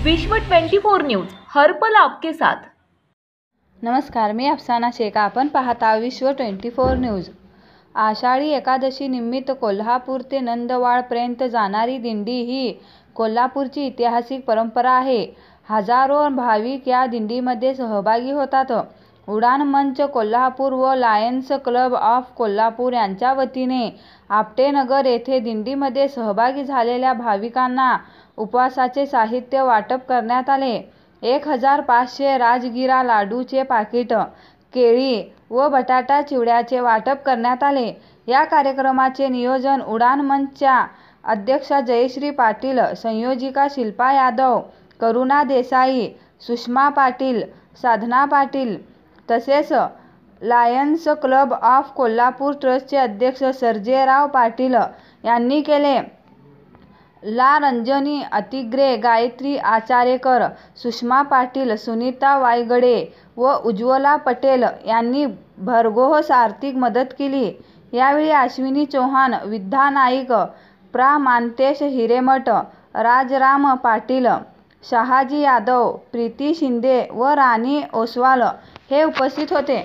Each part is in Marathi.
विश्व 24 न्यूज हर पल आपके साथ। नमस्कार, मी अफसाना शेख। आपण पाहता विश्व 24 न्यूज। आषाढी एकादशी निमित्त कोल्हापूर ते नंदवाळपर्यंत जाणारी दिंडी ही कोल्हापूरची ऐतिहासिक परंपरा आहे। हजारो भाविक या दिंडीमध्ये सहभागी होतात। उडान मंच कोल्हापूर व लायन्स क्लब ऑफ कोल्हापूर यांच्या वतीने आपटेनगर येथे दिंडीमध्ये सहभागी झालेल्या भाविकांना उपवासाचे साहित्य वाटप करण्यात आले। 1500 राजगिरा लाडूचे पाकिट, केळी व बटाटा चिवड्याचे वाटप करण्यात आले। या कार्यक्रमाचे नियोजन उडान मंचच्या अध्यक्षा जयश्री पाटील, संयोजिका शिल्पा यादव, करुणा देसाई, सुषमा पाटील, साधना पाटील तसेच लायन्स क्लब ऑफ कोल्हापूर ट्रस्टचे अध्यक्ष सर्जेराव पाटील यांनी केले। ला रंजनी अतिग्रे, गायत्री आचारेकर, सुषमा पाटील, सुनीता वायगडे व उज्ज्वला पटेल यांनी भरघोस आर्थिक मदत केली। यावेळी अश्विनी चौहान, विद्या नाईक, प्रा मानतेश हिरेमठ, राजराम पाटील, शहाजी यादव, प्रीती शिंदे व राणी ओसवाल हे उपस्थित होते।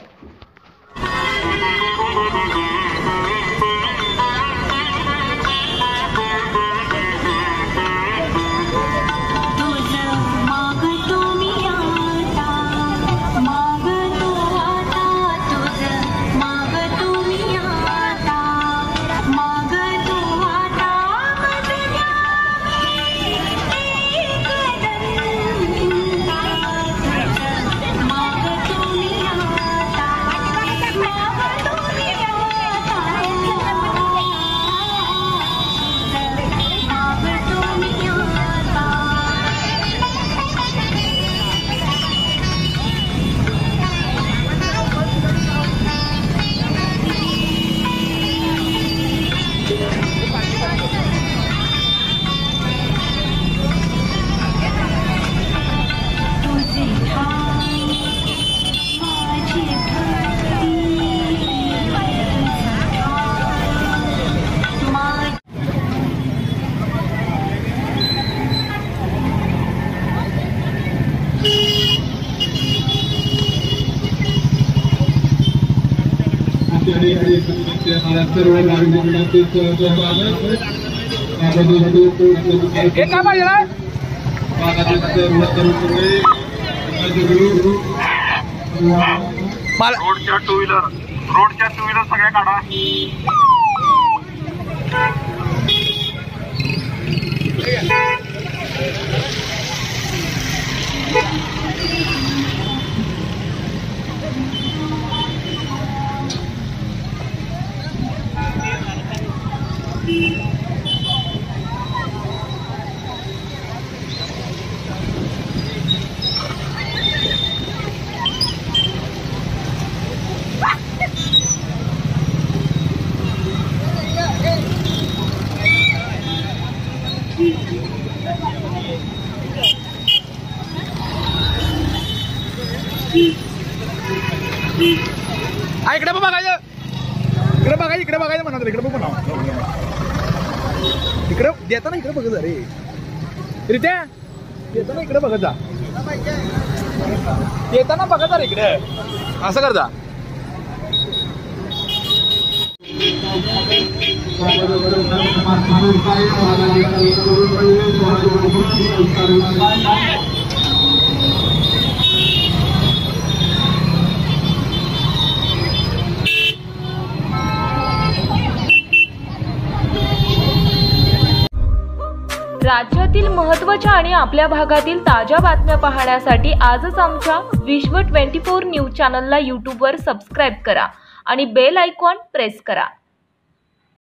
रोडच्या टू व्हीलर सगळ्या काढा। इकडे बघायचं, इकडे बघायचं म्हणा, इकडे बघ ना, इकडे देताना इकडे बघत रे रित्या, देताना इकडे बघत जा, देताना बघत जा इकडे, असं कर जा। राज्यातील महत्त्वाच्या आणि आपल्या भागातील ताज्या बातम्या पाहण्यासाठी आजच आमच्या विश्व 24 न्यूज चॅनलला यूट्यूबवर सबस्क्राईब करा आणि बेल आयकॉन प्रेस करा।